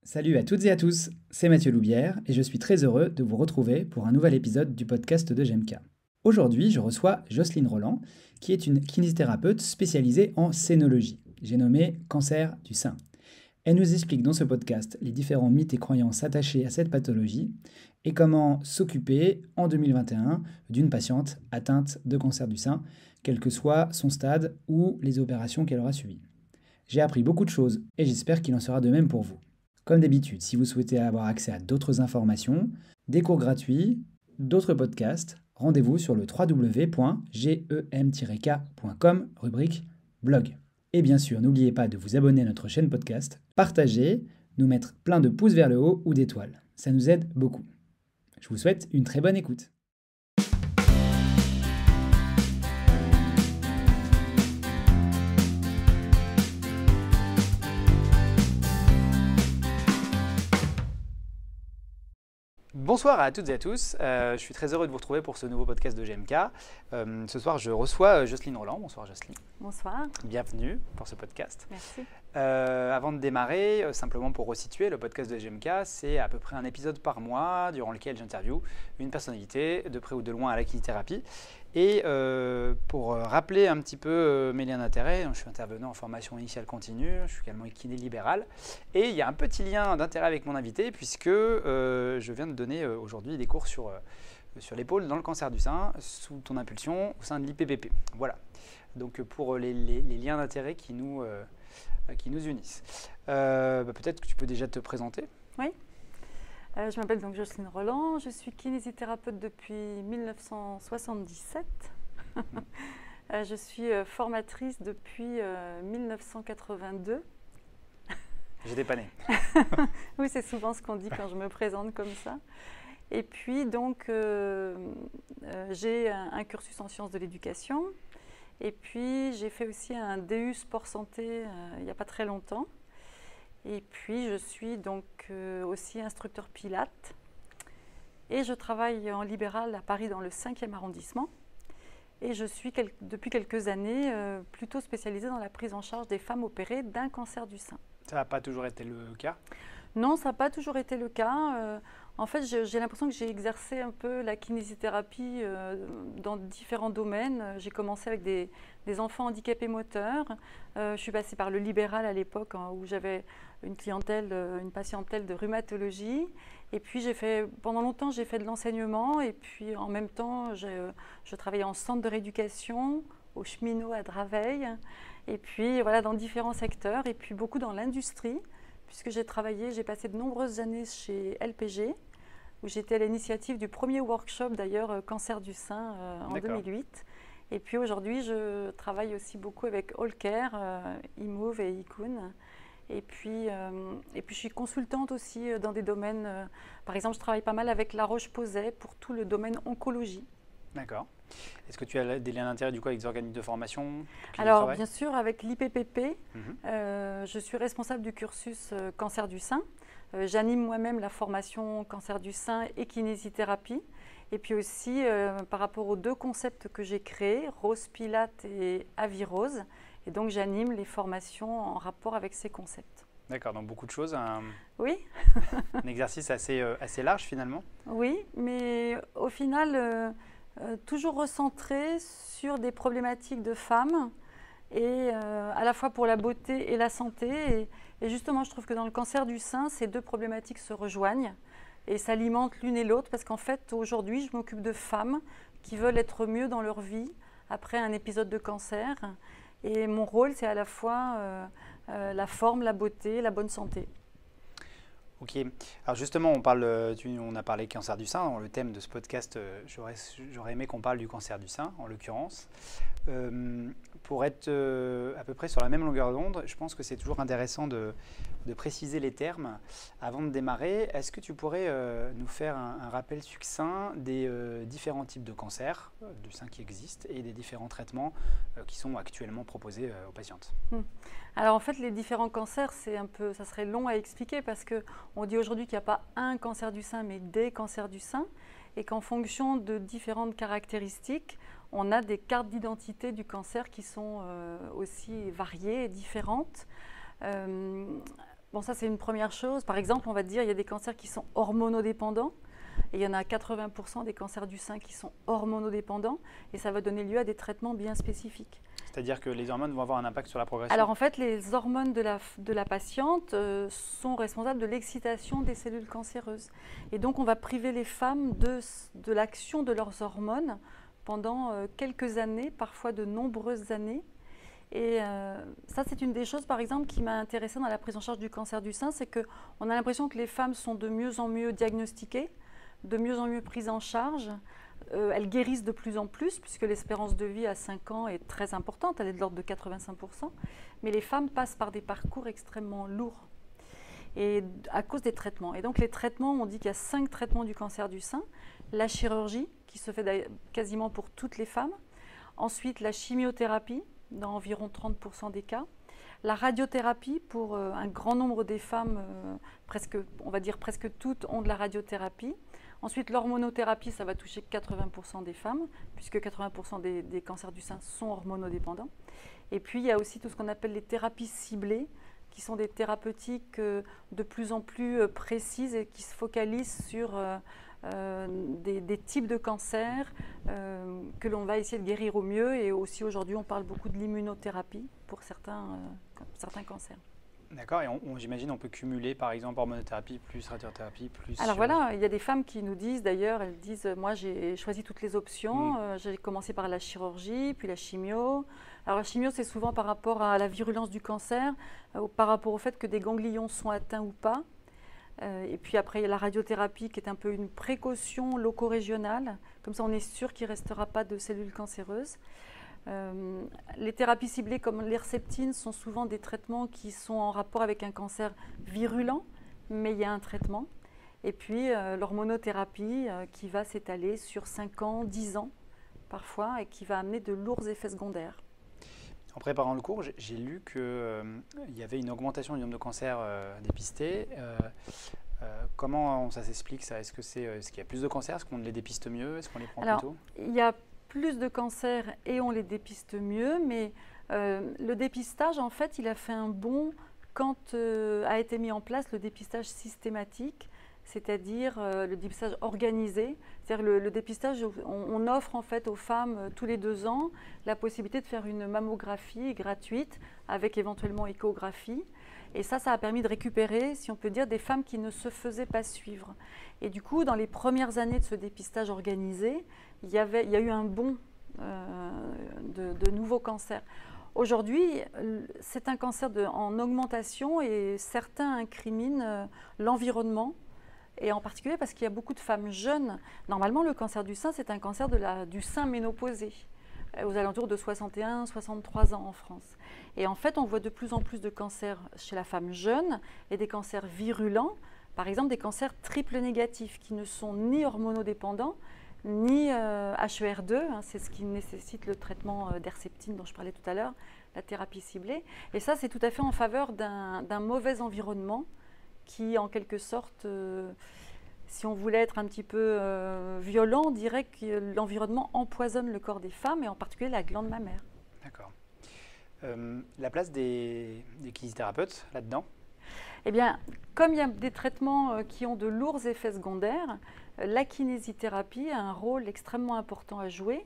Salut à toutes et à tous, c'est Mathieu Loubière et je suis très heureux de vous retrouver pour un nouvel épisode du podcast de GMK. Aujourd'hui, je reçois Jocelyne Roland, qui est une kinésithérapeute spécialisée en scénologie. J'ai nommé cancer du sein. Elle nous explique dans ce podcast les différents mythes et croyances attachés à cette pathologie et comment s'occuper en 2021 d'une patiente atteinte de cancer du sein, quel que soit son stade ou les opérations qu'elle aura suivies. J'ai appris beaucoup de choses et j'espère qu'il en sera de même pour vous. Comme d'habitude, si vous souhaitez avoir accès à d'autres informations, des cours gratuits, d'autres podcasts, rendez-vous sur le www.gem-k.com, rubrique blog. Et bien sûr, n'oubliez pas de vous abonner à notre chaîne podcast, partager, nous mettre plein de pouces vers le haut ou d'étoiles. Ça nous aide beaucoup. Je vous souhaite une très bonne écoute. Bonsoir à toutes et à tous, je suis très heureux de vous retrouver pour ce nouveau podcast de GMK. Ce soir, je reçois Jocelyne Roland. Bonsoir Jocelyne. Bonsoir. Bienvenue pour ce podcast. Merci. Avant de démarrer, simplement pour resituer, le podcast de GMK, c'est à peu près un épisode par mois durant lequel j'interviewe une personnalité de près ou de loin à la kinésithérapie. Et pour rappeler un petit peu mes liens d'intérêt, je suis intervenant en formation initiale continue, je suis également kiné libéral. Et il y a un petit lien d'intérêt avec mon invité puisque je viens de donner aujourd'hui des cours sur l'épaule dans le cancer du sein, sous ton impulsion au sein de l'IPPP. Voilà, donc pour les liens d'intérêt qui nous unissent. Peut-être que tu peux déjà te présenter. Oui. Je m'appelle donc Jocelyne Roland, je suis kinésithérapeute depuis 1977. Je suis formatrice depuis 1982. J'étais pas née. Oui, c'est souvent ce qu'on dit quand je me présente comme ça. Et puis donc, j'ai un cursus en sciences de l'éducation. Et puis, j'ai fait aussi un DU sport santé il n'y a pas très longtemps. Et puis, je suis donc aussi instructeur pilates. Et je travaille en libéral à Paris dans le 5e arrondissement. Et je suis depuis quelques années plutôt spécialisée dans la prise en charge des femmes opérées d'un cancer du sein. Ça n'a pas toujours été le cas ? Non, ça n'a pas toujours été le cas. En fait, j'ai l'impression que j'ai exercé un peu la kinésithérapie dans différents domaines. J'ai commencé avec des enfants handicapés moteurs. Je suis passée par le libéral à l'époque où j'avais une patientèle de rhumatologie. Et puis, pendant longtemps, j'ai fait de l'enseignement. Et puis, en même temps, je travaillais en centre de rééducation, au cheminot à Draveil. Et puis, voilà, dans différents secteurs. Et puis, beaucoup dans l'industrie. Puisque j'ai passé de nombreuses années chez LPG, où j'étais à l'initiative du premier workshop d'ailleurs cancer du sein en 2008. Et puis aujourd'hui, je travaille aussi beaucoup avec Allcare, eMove et Icun. Et puis, je suis consultante aussi dans des domaines, par exemple, je travaille pas mal avec La Roche-Posay pour tout le domaine oncologie. D'accord. Est-ce que tu as des liens d'intérêt du coup avec des organismes de formation? Alors bien sûr avec l'IPPP, je suis responsable du cursus cancer du sein. J'anime moi-même la formation cancer du sein et kinésithérapie. Et puis aussi par rapport aux deux concepts que j'ai créés, Rose Pilate et Avirose. Et donc j'anime les formations en rapport avec ces concepts. D'accord, donc beaucoup de choses. Oui. Un exercice assez large finalement. Oui, mais au final... toujours recentré sur des problématiques de femmes, et à la fois pour la beauté et la santé. Et justement, je trouve que dans le cancer du sein, ces deux problématiques se rejoignent et s'alimentent l'une et l'autre, parce qu'en fait, aujourd'hui, je m'occupe de femmes qui veulent être mieux dans leur vie après un épisode de cancer. Et mon rôle, c'est à la fois la forme, la beauté, la bonne santé. Ok. Alors justement, on a parlé cancer du sein. Dans le thème de ce podcast, j'aurais aimé qu'on parle du cancer du sein, en l'occurrence. Pour être à peu près sur la même longueur d'onde, je pense que c'est toujours intéressant de préciser les termes. Avant de démarrer, est-ce que tu pourrais nous faire un rappel succinct des différents types de cancers du sein qui existent et des différents traitements qui sont actuellement proposés aux patientes? Alors en fait, les différents cancers, ça serait long à expliquer, parce qu'on dit aujourd'hui qu'il n'y a pas un cancer du sein, mais des cancers du sein, et qu'en fonction de différentes caractéristiques, on a des cartes d'identité du cancer qui sont aussi variées et différentes. Bon, ça c'est une première chose. Par exemple, on va dire il y a des cancers qui sont hormonodépendants. Et il y en a 80% des cancers du sein qui sont hormonodépendants. Et ça va donner lieu à des traitements bien spécifiques. C'est-à-dire que les hormones vont avoir un impact sur la progression? Alors en fait, les hormones de la patiente sont responsables de l'excitation des cellules cancéreuses. Et donc on va priver les femmes de l'action de leurs hormones pendant quelques années, parfois de nombreuses années. Et ça, c'est une des choses, par exemple, qui m'a intéressée dans la prise en charge du cancer du sein, c'est qu'on a l'impression que les femmes sont de mieux en mieux diagnostiquées, de mieux en mieux prises en charge. Elles guérissent de plus en plus, puisque l'espérance de vie à 5 ans est très importante, elle est de l'ordre de 85%. Mais les femmes passent par des parcours extrêmement lourds et à cause des traitements. Et donc les traitements, on dit qu'il y a 5 traitements du cancer du sein. La chirurgie, qui se fait quasiment pour toutes les femmes. Ensuite, la chimiothérapie, dans environ 30% des cas. La radiothérapie, pour un grand nombre des femmes, on va dire presque toutes, ont de la radiothérapie. Ensuite, l'hormonothérapie, ça va toucher 80% des femmes, puisque 80% des cancers du sein sont hormonodépendants. Et puis, il y a aussi tout ce qu'on appelle les thérapies ciblées, qui sont des thérapeutiques de plus en plus précises et qui se focalisent sur des types de cancers que l'on va essayer de guérir au mieux. Et aussi, aujourd'hui, on parle beaucoup de l'immunothérapie pour certains cancers. D'accord, et j'imagine on peut cumuler par exemple hormonothérapie plus radiothérapie plus... Alors voilà, il y a des femmes qui nous disent d'ailleurs, elles disent moi j'ai choisi toutes les options, j'ai commencé par la chirurgie, puis la chimio. Alors la chimio c'est souvent par rapport à la virulence du cancer, par rapport au fait que des ganglions sont atteints ou pas. Et puis après il y a la radiothérapie qui est un peu une précaution loco-régionale, comme ça on est sûr qu'il ne restera pas de cellules cancéreuses. Les thérapies ciblées comme l'Herceptine sont souvent des traitements qui sont en rapport avec un cancer virulent, mais il y a un traitement. Et puis l'hormonothérapie qui va s'étaler sur 5 ans, 10 ans parfois, et qui va amener de lourds effets secondaires. En préparant le cours, j'ai lu qu'il y avait une augmentation du nombre de cancers dépistés. Comment ça s'explique ça? Est-ce qu'il y a plus de cancers? Est-ce qu'on les dépiste mieux? Est-ce qu'on les prend plus tôt? Il y a plus de cancers et on les dépiste mieux, mais le dépistage, en fait, il a fait un bond quand a été mis en place le dépistage systématique, c'est-à-dire le dépistage organisé. C'est-à-dire le dépistage, on offre en fait aux femmes tous les 2 ans la possibilité de faire une mammographie gratuite avec éventuellement échographie. Et ça a permis de récupérer, si on peut dire, des femmes qui ne se faisaient pas suivre. Et du coup, dans les premières années de ce dépistage organisé, il y a eu un bond de nouveaux cancers. Aujourd'hui, c'est un cancer en augmentation et certains incriminent l'environnement. Et en particulier parce qu'il y a beaucoup de femmes jeunes. Normalement, le cancer du sein, c'est un cancer du sein ménopausé, aux alentours de 61-63 ans en France. Et en fait, on voit de plus en plus de cancers chez la femme jeune et des cancers virulents, par exemple des cancers triple négatifs qui ne sont ni hormonodépendants, ni HER2, c'est ce qui nécessite le traitement d'Herceptine dont je parlais tout à l'heure, la thérapie ciblée. Et ça, c'est tout à fait en faveur d'un mauvais environnement qui, en quelque sorte, si on voulait être un petit peu violent, on dirait que l'environnement empoisonne le corps des femmes et en particulier la glande mammaire. D'accord. La place des kinésithérapeutes là-dedans? Eh bien, comme il y a des traitements qui ont de lourds effets secondaires, la kinésithérapie a un rôle extrêmement important à jouer.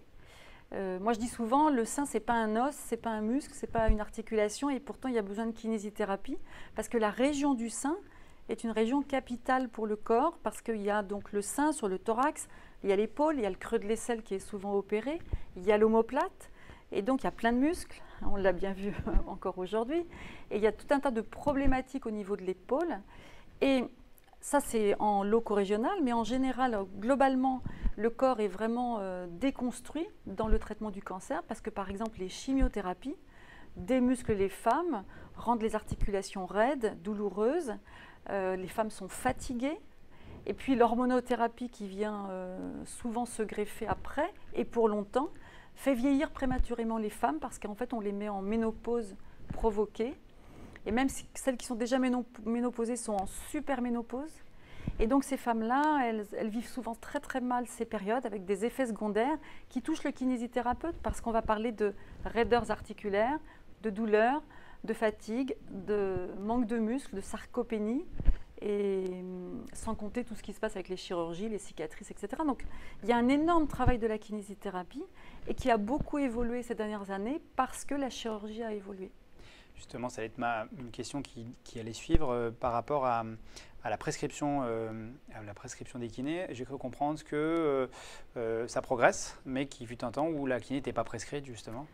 Moi, je dis souvent, le sein, ce n'est pas un os, ce n'est pas un muscle, ce n'est pas une articulation, et pourtant, il y a besoin de kinésithérapie, parce que la région du sein est une région capitale pour le corps, parce qu'il y a donc le sein sur le thorax, il y a l'épaule, il y a le creux de l'aisselle qui est souvent opéré, il y a l'omoplate, et donc il y a plein de muscles, on l'a bien vu encore aujourd'hui, et il y a tout un tas de problématiques au niveau de l'épaule, et ça c'est en loco-régional, mais en général, globalement, le corps est vraiment déconstruit dans le traitement du cancer, parce que par exemple les chimiothérapies démusclent les femmes, rendent les articulations raides, douloureuses, les femmes sont fatiguées, et puis l'hormonothérapie qui vient souvent se greffer après, et pour longtemps, fait vieillir prématurément les femmes parce qu'en fait on les met en ménopause provoquée, et même si celles qui sont déjà ménopausées sont en superménopause. Et donc ces femmes-là, elles vivent souvent très très mal ces périodes avec des effets secondaires qui touchent le kinésithérapeute parce qu'on va parler de raideurs articulaires, de douleurs, de fatigue, de manque de muscles, de sarcopénie, et sans compter tout ce qui se passe avec les chirurgies, les cicatrices, etc. Donc il y a un énorme travail de la kinésithérapie et qui a beaucoup évolué ces dernières années parce que la chirurgie a évolué. Justement, ça va être une question qui allait suivre par rapport à la prescription des kinés. J'ai cru comprendre que ça progresse, mais qu'il fut un temps où la kiné n'était pas prescrite, justement.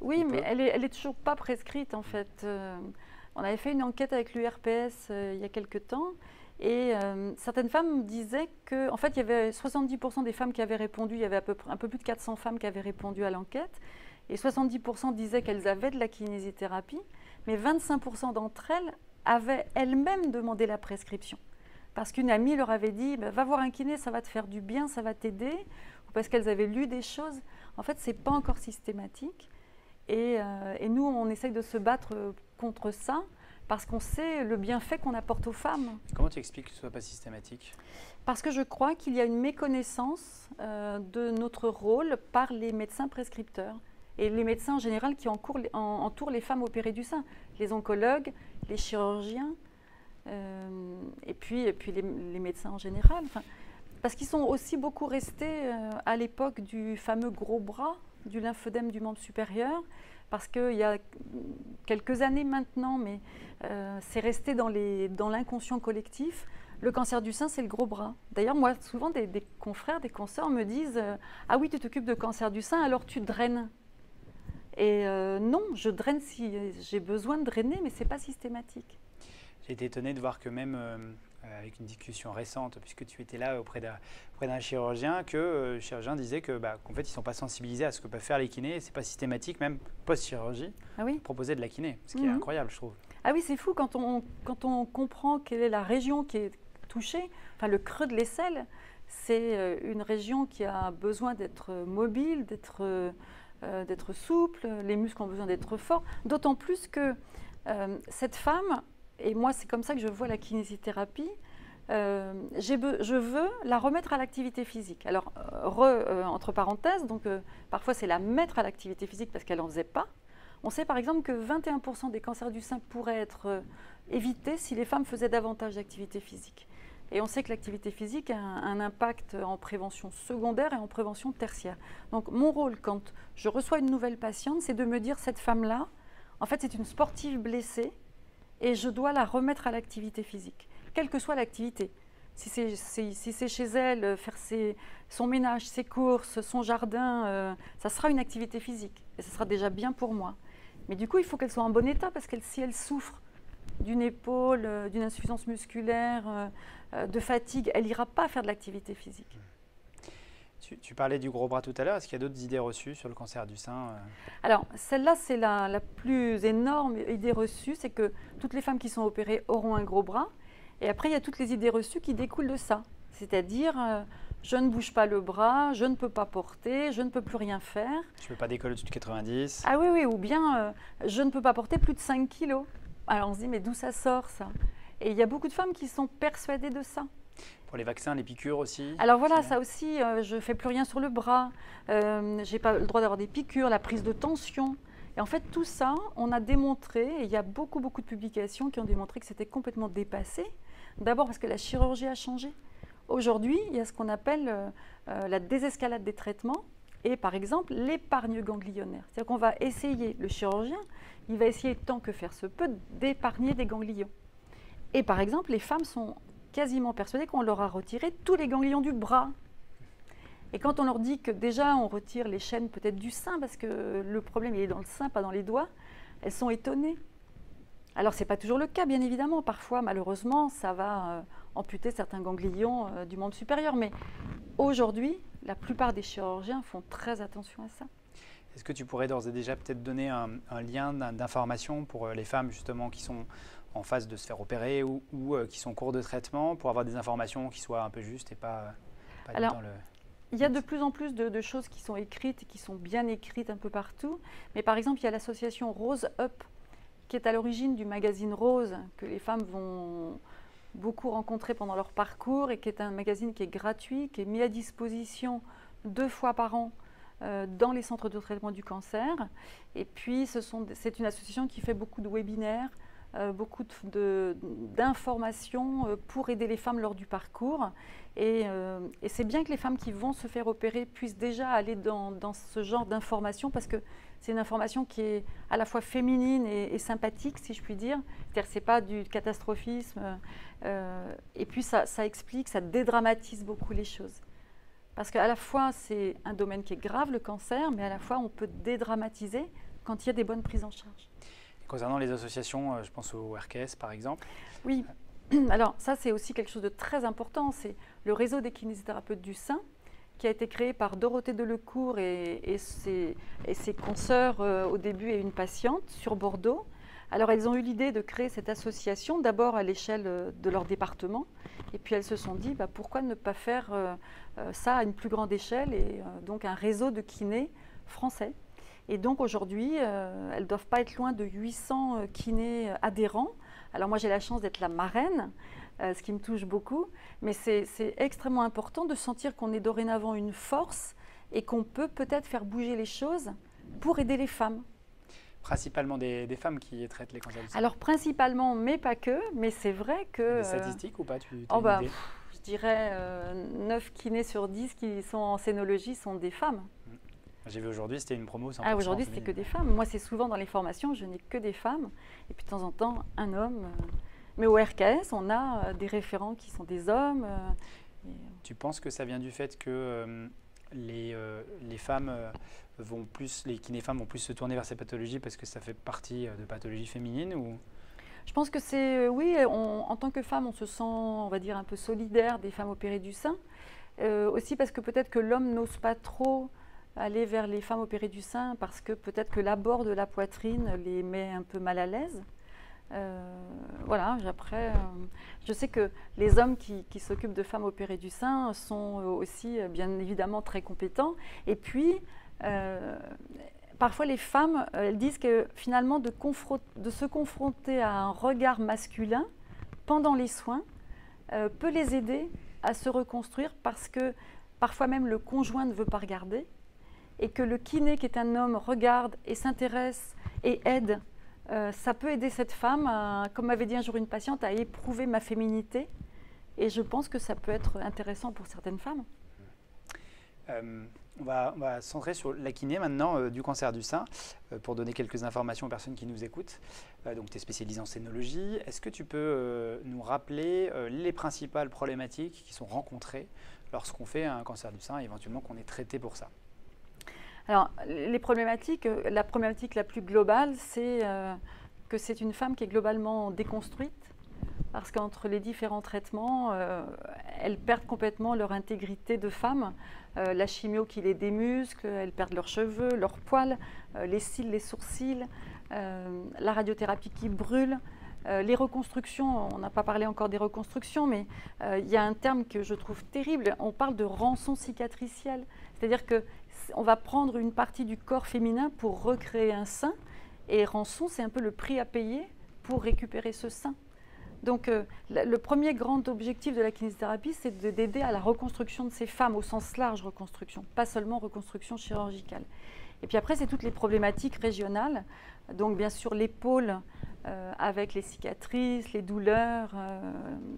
Oui, mais elle est toujours pas prescrite, en fait. On avait fait une enquête avec l'URPS il y a quelques temps, et certaines femmes disaient que, en fait, il y avait 70% des femmes qui avaient répondu, il y avait un peu plus de 400 femmes qui avaient répondu à l'enquête, et 70% disaient qu'elles avaient de la kinésithérapie, mais 25% d'entre elles avaient elles-mêmes demandé la prescription. Parce qu'une amie leur avait dit va voir un kiné, ça va te faire du bien, ça va t'aider, ou parce qu'elles avaient lu des choses. En fait, ce n'est pas encore systématique. Et nous, on essaye de se battre contre ça parce qu'on sait le bienfait qu'on apporte aux femmes. Comment tu expliques que ce ne soit pas systématique ? Parce que je crois qu'il y a une méconnaissance de notre rôle par les médecins prescripteurs et les médecins en général qui entourent les femmes opérées du sein, les oncologues, les chirurgiens, et puis les médecins en général. Enfin, parce qu'ils sont aussi beaucoup restés à l'époque du fameux gros bras, du lymphœdème du membre supérieur, parce qu'il y a quelques années maintenant, mais c'est resté dans l'inconscient collectif. Le cancer du sein, c'est le gros bras. D'ailleurs, moi, souvent, des confrères, des consoeurs me disent « Ah oui, tu t'occupes de cancer du sein, alors tu draines ». Et non, je draine si j'ai besoin de drainer, mais ce n'est pas systématique. J'ai été étonné de voir que même avec une discussion récente, puisque tu étais là auprès d'un chirurgien, que le chirurgien disait qu'en fait, ils ne sont pas sensibilisés à ce que peuvent faire les kinés. Ce n'est pas systématique, même post-chirurgie, proposer de la kiné, ce qui est incroyable, je trouve. Ah oui, c'est fou quand on comprend quelle est la région qui est touchée, enfin le creux de l'aisselle, c'est une région qui a besoin d'être mobile, d'être souple, les muscles ont besoin d'être forts, d'autant plus que cette femme, et moi c'est comme ça que je vois la kinésithérapie, je veux la remettre à l'activité physique. Alors, entre parenthèses, donc parfois c'est la mettre à l'activité physique parce qu'elle n'en faisait pas. On sait par exemple que 21% des cancers du sein pourraient être évités si les femmes faisaient davantage d'activité physique. Et on sait que l'activité physique a un impact en prévention secondaire et en prévention tertiaire. Donc mon rôle quand je reçois une nouvelle patiente, c'est de me dire cette femme-là, en fait c'est une sportive blessée et je dois la remettre à l'activité physique, quelle que soit l'activité. Si c'est chez elle, faire son ménage, ses courses, son jardin, ça sera une activité physique et ça sera déjà bien pour moi. Mais du coup, il faut qu'elle soit en bon état parce que si elle souffre d'une épaule, d'une insuffisance musculaire, de fatigue, elle n'ira pas faire de l'activité physique. Tu parlais du gros bras tout à l'heure. Est-ce qu'il y a d'autres idées reçues sur le cancer du sein Alors, celle-là, c'est la plus énorme idée reçue, c'est que toutes les femmes qui sont opérées auront un gros bras. Et après, il y a toutes les idées reçues qui découlent de ça. C'est-à-dire, je ne bouge pas le bras, je ne peux pas porter, je ne peux plus rien faire. Je ne peux pas décoller au-dessus de 90. Ah oui, ou bien, je ne peux pas porter plus de 5 kilos. Alors on se dit, mais d'où ça sort ça? Et il y a beaucoup de femmes qui sont persuadées de ça. Pour les vaccins, les piqûres aussi. Alors voilà, ça aussi, je ne fais plus rien sur le bras, je n'ai pas le droit d'avoir des piqûres, la prise de tension. Et en fait, tout ça, on a démontré, et il y a beaucoup de publications qui ont démontré que c'était complètement dépassé. D'abord parce que la chirurgie a changé. Aujourd'hui, il y a ce qu'on appelle la désescalade des traitements et par exemple l'épargne ganglionnaire. C'est-à-dire qu'on va essayer, le chirurgien, il va essayer tant que faire se peut d'épargner des ganglions. Et par exemple, les femmes sont quasiment persuadées qu'on leur a retiré tous les ganglions du bras. Et quand on leur dit que déjà on retire les chaînes peut-être du sein, parce que le problème il est dans le sein, pas dans les doigts, elles sont étonnées. Alors ce n'est pas toujours le cas, bien évidemment. Parfois, malheureusement, ça va amputer certains ganglions du membre supérieur. Mais aujourd'hui, la plupart des chirurgiens font très attention à ça. Est-ce que tu pourrais d'ores et déjà peut-être donner un lien d'information pour les femmes justement qui sont en phase de se faire opérer ou qui sont en cours de traitement pour avoir des informations qui soient un peu justes et pas Alors, dans le... Il y a de plus en plus de choses qui sont écrites et qui sont bien écrites un peu partout. Mais par exemple, il y a l'association Rose Up qui est à l'origine du magazine Rose que les femmes vont beaucoup rencontrer pendant leur parcours et qui est un magazine qui est gratuit, qui est mis à disposition 2 fois par an dans les centres de traitement du cancer. Et puis, c'est une association qui fait beaucoup de webinaires, beaucoup d'informations pour aider les femmes lors du parcours. Et c'est bien que les femmes qui vont se faire opérer puissent déjà aller dans ce genre d'informations parce que c'est une information qui est à la fois féminine et sympathique, si je puis dire. C'est-à-dire que ce n'est pas du catastrophisme. Et puis ça explique, ça dédramatise beaucoup les choses. Parce qu'à la fois, c'est un domaine qui est grave, le cancer, mais à la fois, on peut dédramatiser quand il y a des bonnes prises en charge. Et concernant les associations, je pense au RKS par exemple. Oui, alors ça, c'est aussi quelque chose de très important. C'est le réseau des kinésithérapeutes du sein qui a été créé par Dorothée Delecourt et ses consoeurs au début et une patiente sur Bordeaux. Alors, elles ont eu l'idée de créer cette association, d'abord à l'échelle de leur département, et puis elles se sont dit, pourquoi ne pas faire ça à une plus grande échelle, et donc un réseau de kinés français. Et donc aujourd'hui, elles ne doivent pas être loin de 800 kinés adhérents. Alors moi, j'ai la chance d'être la marraine, ce qui me touche beaucoup, mais c'est extrêmement important de sentir qu'on est dorénavant une force et qu'on peut peut-être faire bouger les choses pour aider les femmes. Principalement des femmes qui traitent les cancers du sein. Alors principalement, mais pas que, mais c'est vrai que… Des statistiques ou pas, je dirais 9 kinés sur 10 qui sont en scénologie sont des femmes. J'ai vu aujourd'hui, c'était une promo 100%. Ah, aujourd'hui, c'était que des femmes. Moi, c'est souvent dans les formations, je n'ai que des femmes. Et puis de temps en temps, un homme. Mais au RKS, on a des référents qui sont des hommes. Tu penses que ça vient du fait que les femmes les kinés-femmes vont plus se tourner vers ces pathologies parce que ça fait partie de pathologies féminines ou… Je pense que c'est… oui, en tant que femme, on se sent, on va dire, un peu solidaire des femmes opérées du sein. Aussi parce que peut-être que l'homme n'ose pas trop aller vers les femmes opérées du sein parce que peut-être que l'abord de la poitrine les met un peu mal à l'aise. Voilà, après, je sais que les hommes qui s'occupent de femmes opérées du sein sont aussi bien évidemment très compétents. Et puis, parfois les femmes, elles disent que finalement de se confronter à un regard masculin pendant les soins peut les aider à se reconstruire parce que parfois même le conjoint ne veut pas regarder et que le kiné qui est un homme regarde et s'intéresse et aide. Ça peut aider cette femme, comme m'avait dit un jour une patiente, à éprouver ma féminité. Et je pense que ça peut être intéressant pour certaines femmes. On va se centrer sur la kiné maintenant du cancer du sein pour donner quelques informations aux personnes qui nous écoutent. Donc tu es spécialisée en scénologie. Est-ce que tu peux nous rappeler les principales problématiques qui sont rencontrées lorsqu'on fait un cancer du sein et éventuellement qu'on est traité pour ça ? Alors, la problématique la plus globale, c'est que c'est une femme qui est globalement déconstruite parce qu'entre les différents traitements, elles perdent complètement leur intégrité de femme. La chimio qui les démuscle, elles perdent leurs cheveux, leurs poils, les cils, les sourcils, la radiothérapie qui brûle. Les reconstructions, on n'a pas parlé encore des reconstructions, mais il y a un terme que je trouve terrible, on parle de rançon cicatricielle. C'est-à-dire qu'on va prendre une partie du corps féminin pour recréer un sein, et rançon, c'est un peu le prix à payer pour récupérer ce sein. Donc le premier grand objectif de la kinésithérapie, c'est d'aider à la reconstruction de ces femmes, au sens large reconstruction, pas seulement reconstruction chirurgicale. Et puis après, c'est toutes les problématiques régionales, donc bien sûr l'épaule, avec les cicatrices, les douleurs,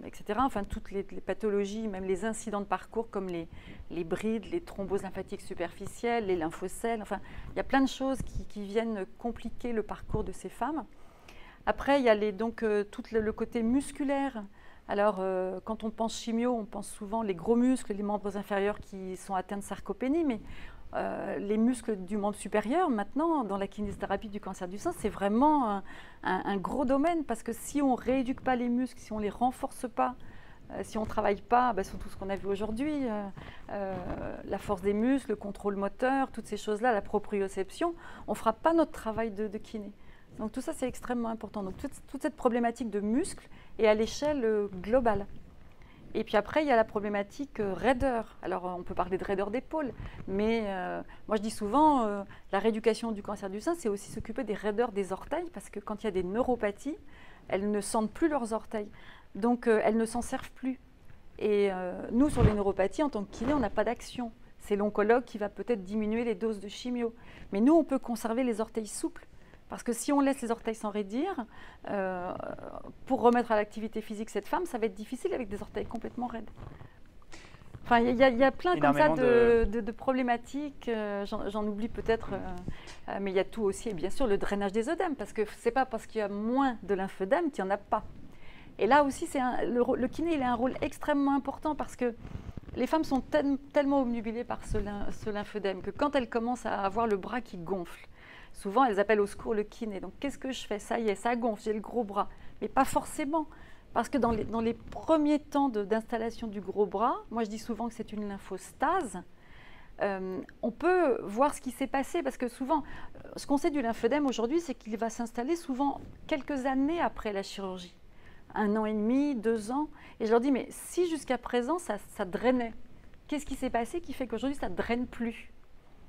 etc. Enfin, toutes les pathologies, même les incidents de parcours comme les brides, les thromboses lymphatiques superficielles, les lymphocèles. Enfin, il y a plein de choses qui viennent compliquer le parcours de ces femmes. Après, il y a tout le côté musculaire. Alors, quand on pense chimio, on pense souvent les gros muscles, les membres inférieurs qui sont atteints de sarcopénie, mais les muscles du membre supérieur, maintenant, dans la kinésithérapie du cancer du sein, c'est vraiment un gros domaine parce que si on ne rééduque pas les muscles, si on ne les renforce pas, si on ne travaille pas sur tout ce qu'on a vu aujourd'hui, la force des muscles, le contrôle moteur, toutes ces choses-là, la proprioception, on ne fera pas notre travail de kiné. Donc tout ça, c'est extrêmement important. Donc toute cette problématique de muscles est à l'échelle globale. Et puis après, il y a la problématique raideur. Alors, on peut parler de raideur d'épaule, mais moi, je dis souvent, la rééducation du cancer du sein, c'est aussi s'occuper des raideurs des orteils, parce que quand il y a des neuropathies, elles ne sentent plus leurs orteils. Donc, elles ne s'en servent plus. Et nous, sur les neuropathies, en tant que kiné, on n'a pas d'action. C'est l'oncologue qui va peut-être diminuer les doses de chimio. Mais nous, on peut conserver les orteils souples. Parce que si on laisse les orteils s'enraidir, pour remettre à l'activité physique cette femme, ça va être difficile avec des orteils complètement raides. Enfin, il y a plein comme ça de problématiques. J'en oublie peut-être, mais il y a tout aussi, et bien sûr, le drainage des œdèmes. Parce que ce n'est pas parce qu'il y a moins de lymphodème qu'il n'y en a pas. Et là aussi, le kiné il a un rôle extrêmement important parce que les femmes sont tellement obnubilées par ce lymphodème que quand elles commencent à avoir le bras qui gonfle, souvent elles appellent au secours le kiné. Donc qu'est-ce que je fais? Ça y est, ça gonfle, j'ai le gros bras. Mais pas forcément. Parce que dans les premiers temps d'installation du gros bras, moi je dis souvent que c'est une lymphostase, on peut voir ce qui s'est passé. Parce que souvent, ce qu'on sait du lymphodème aujourd'hui, c'est qu'il va s'installer souvent quelques années après la chirurgie. 1 an et demi, 2 ans. Et je leur dis, mais si jusqu'à présent, ça drainait, qu'est-ce qui s'est passé qui fait qu'aujourd'hui, ça ne draine plus?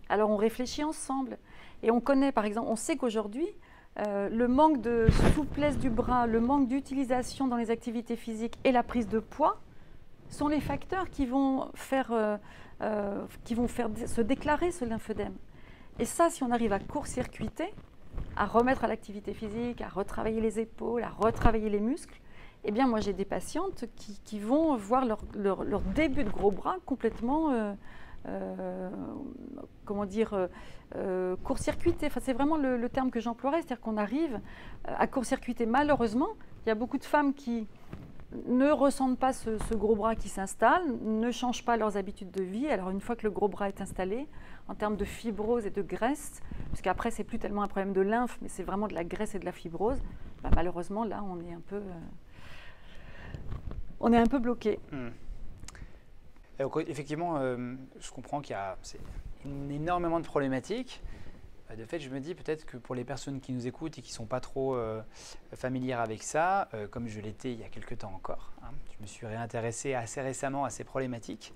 Alors, on réfléchit ensemble. Et on connaît, par exemple, on sait qu'aujourd'hui, le manque de souplesse du bras, le manque d'utilisation dans les activités physiques et la prise de poids sont les facteurs qui vont faire se déclarer ce lymphodème. Et ça, si on arrive à court-circuiter, à remettre à l'activité physique, à retravailler les épaules, à retravailler les muscles, eh bien, moi, j'ai des patientes qui vont voir leur début de gros bras complètement, court-circuité. Enfin, c'est vraiment le terme que j'emploierais, c'est-à-dire qu'on arrive à court-circuiter. Malheureusement, il y a beaucoup de femmes qui ne ressentent pas ce gros bras qui s'installe, ne changent pas leurs habitudes de vie. Alors, une fois que le gros bras est installé, en termes de fibrose et de graisse, parce qu'après, c'est plus tellement un problème de lymphe, mais c'est vraiment de la graisse et de la fibrose, bah, malheureusement, là, on est un peu bloqué. Effectivement, je comprends qu'il y a énormément de problématiques. De fait, je me dis peut-être que pour les personnes qui nous écoutent et qui ne sont pas trop familières avec ça, comme je l'étais il y a quelques temps encore, je me suis réintéressé assez récemment à ces problématiques.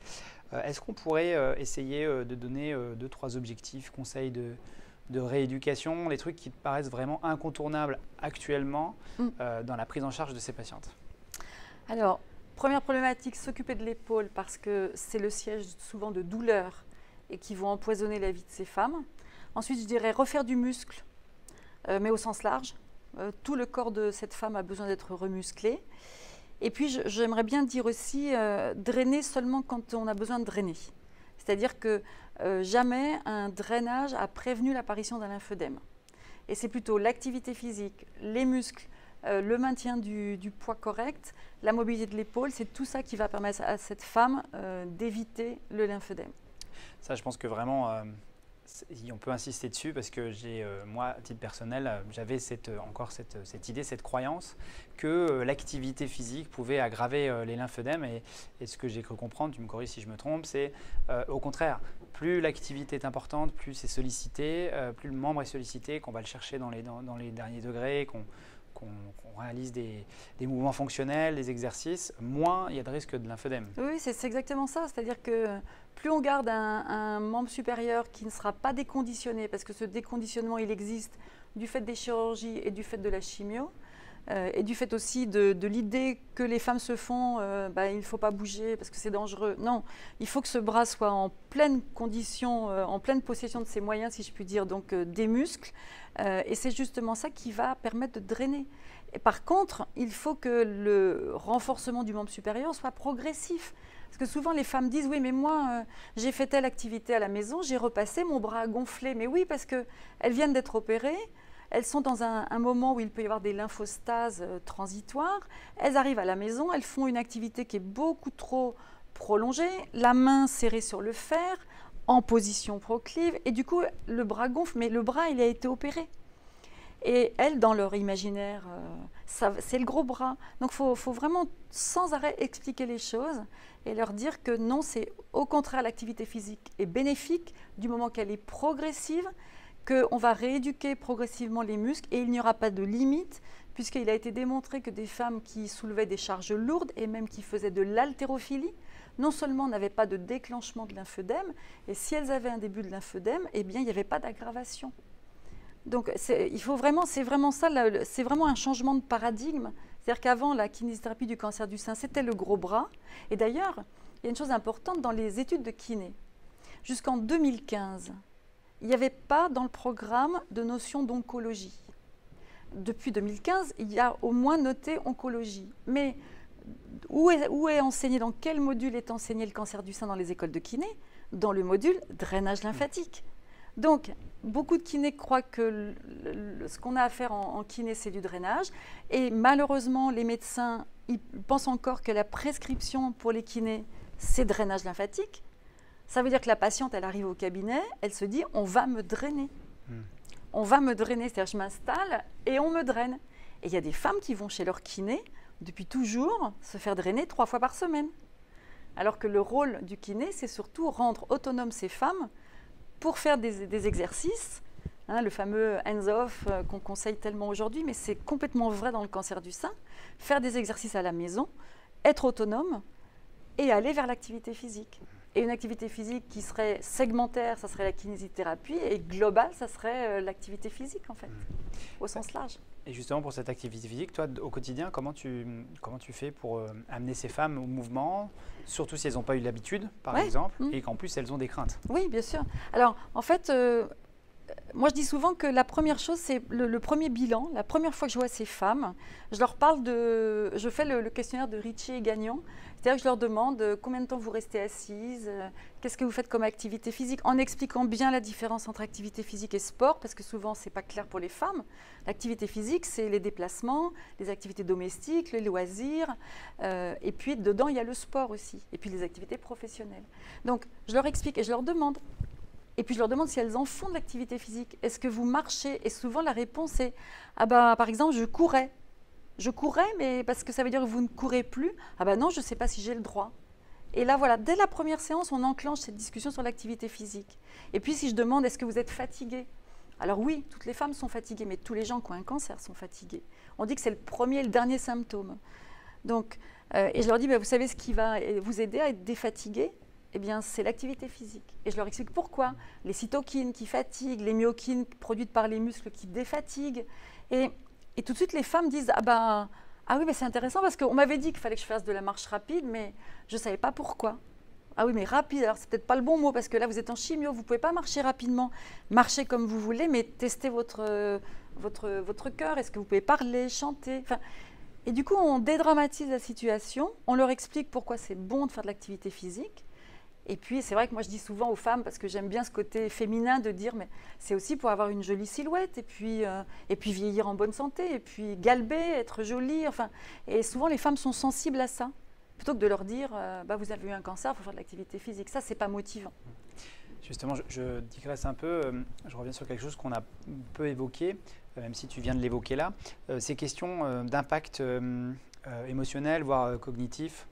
Est-ce qu'on pourrait essayer de donner 2-3 objectifs, conseils de rééducation, les trucs qui te paraissent vraiment incontournables actuellement dans la prise en charge de ces patientes? Alors, première problématique, s'occuper de l'épaule parce que c'est le siège souvent de douleurs et qui vont empoisonner la vie de ces femmes. Ensuite, je dirais refaire du muscle, mais au sens large. Tout le corps de cette femme a besoin d'être remusclé. Et puis, j'aimerais bien dire aussi drainer seulement quand on a besoin de drainer. C'est-à-dire que jamais un drainage a prévenu l'apparition d'un lymphodème. Et c'est plutôt l'activité physique, les muscles, le maintien du poids correct, la mobilité de l'épaule, c'est tout ça qui va permettre à cette femme d'éviter le lymphodème. Ça, je pense que vraiment, on peut insister dessus parce que moi, à titre personnel, j'avais cette idée, cette croyance que l'activité physique pouvait aggraver les lymphodèmes. Et ce que j'ai cru comprendre, tu me corriges si je me trompe, c'est au contraire, plus l'activité est importante, plus c'est sollicité, plus le membre est sollicité, qu'on va le chercher dans les derniers degrés, qu'on réalise des mouvements fonctionnels, des exercices, moins il y a de risque de lymphodème. Oui, c'est exactement ça. C'est-à-dire que plus on garde un membre supérieur qui ne sera pas déconditionné, parce que ce déconditionnement, il existe du fait des chirurgies et du fait de la chimio, et du fait aussi de l'idée que les femmes se font, il ne faut pas bouger parce que c'est dangereux. Non, il faut que ce bras soit en pleine condition, en pleine possession de ses moyens, si je puis dire, donc des muscles. Et c'est justement ça qui va permettre de drainer. Et par contre, il faut que le renforcement du membre supérieur soit progressif. Parce que souvent, les femmes disent « Oui, mais moi, j'ai fait telle activité à la maison, j'ai repassé, mon bras a gonflé. » Mais oui, parce qu'elles viennent d'être opérées, elles sont dans un moment où il peut y avoir des lymphostases transitoires. Elles arrivent à la maison, elles font une activité qui est beaucoup trop prolongée, la main serrée sur le fer, en position proclive, et du coup, le bras gonfle, mais le bras, il a été opéré. Et elles, dans leur imaginaire, c'est le gros bras. Donc, il faut vraiment sans arrêt expliquer les choses et leur dire que non, c'est au contraire, l'activité physique est bénéfique du moment qu'elle est progressive, qu'on va rééduquer progressivement les muscles et il n'y aura pas de limite, puisqu'il a été démontré que des femmes qui soulevaient des charges lourdes et même qui faisaient de l'haltérophilie, non seulement n'avaient pas de déclenchement de lymphodème, et si elles avaient un début de lymphodème, eh bien, il n'y avait pas d'aggravation. Donc, c'est vraiment ça, c'est vraiment un changement de paradigme. C'est-à-dire qu'avant, la kinésithérapie du cancer du sein, c'était le gros bras. Et d'ailleurs, il y a une chose importante dans les études de kiné. jusqu'en 2015, il n'y avait pas dans le programme de notion d'oncologie. Depuis 2015, il y a au moins noté oncologie. Mais où est enseigné, dans quel module est enseigné le cancer du sein dans les écoles de kiné? Dans le module drainage lymphatique. Donc, beaucoup de kinés croient que ce qu'on a à faire en kiné, c'est du drainage. Et malheureusement, les médecins, ils pensent encore que la prescription pour les kinés, c'est drainage lymphatique. Ça veut dire que la patiente, elle arrive au cabinet, elle se dit, on va me drainer. On va me drainer, c'est-à-dire je m'installe et on me draine. Et il y a des femmes qui vont chez leur kiné, depuis toujours, se faire drainer 3 fois par semaine. Alors que le rôle du kiné, c'est surtout rendre autonomes ces femmes pour faire des exercices, hein, le fameux hands-off qu'on conseille tellement aujourd'hui, mais c'est complètement vrai dans le cancer du sein, faire des exercices à la maison, être autonome et aller vers l'activité physique. Et une activité physique qui serait segmentaire, ça serait la kinésithérapie, et globale, ça serait l'activité physique, en fait, au sens large. Et justement, pour cette activité physique, toi, au quotidien, comment tu fais pour amener ces femmes au mouvement, surtout si elles n'ont pas eu l'habitude, par exemple, et qu'en plus, elles ont des craintes? Oui, bien sûr. Alors, en fait, moi, je dis souvent que la première chose, c'est le premier bilan. La première fois que je vois ces femmes, je leur parle de... Je fais le questionnaire de Ritchie et Gagnon. C'est-à-dire que je leur demande combien de temps vous restez assise, qu'est-ce que vous faites comme activité physique, en expliquant bien la différence entre activité physique et sport, parce que souvent, ce n'est pas clair pour les femmes. L'activité physique, c'est les déplacements, les activités domestiques, les loisirs, et puis dedans, il y a le sport aussi, et puis les activités professionnelles. Donc, je leur explique et je leur demande. Et puis je leur demande si elles en font de l'activité physique. Est-ce que vous marchez? Et souvent la réponse est « Ah ben par exemple, je courais. Je courais, mais parce que ça veut dire que vous ne courez plus. Ah ben non, je ne sais pas si j'ai le droit. » Et là voilà, dès la première séance, on enclenche cette discussion sur l'activité physique. Et puis si je demande « Est-ce que vous êtes fatigué ?» Alors oui, toutes les femmes sont fatiguées, mais tous les gens qui ont un cancer sont fatigués. On dit que c'est le premier et le dernier symptôme. Donc, et je leur dis « Vous savez ce qui va vous aider à être défatigué ?» Eh bien, c'est l'activité physique. Et je leur explique pourquoi. Les cytokines qui fatiguent, les myokines produites par les muscles qui défatiguent. Et tout de suite, les femmes disent « Ah oui, mais c'est intéressant parce qu'on m'avait dit qu'il fallait que je fasse de la marche rapide, mais je ne savais pas pourquoi. » Ah oui, mais rapide, alors c'est peut-être pas le bon mot parce que là, vous êtes en chimio, vous ne pouvez pas marcher rapidement. Marchez comme vous voulez, mais testez votre cœur. Est-ce que vous pouvez parler, chanter? Enfin, et du coup, on dédramatise la situation. On leur explique pourquoi c'est bon de faire de l'activité physique. Et puis, c'est vrai que moi, je dis souvent aux femmes, parce que j'aime bien ce côté féminin de dire, mais c'est aussi pour avoir une jolie silhouette, et puis vieillir en bonne santé, et puis galber, être jolie. Enfin, et souvent, les femmes sont sensibles à ça, plutôt que de leur dire, vous avez eu un cancer, il faut faire de l'activité physique. Ça, c'est pas motivant. Justement, je digresse un peu, je reviens sur quelque chose qu'on a peu évoqué, même si tu viens de l'évoquer là, ces questions d'impact émotionnel, voire cognitif,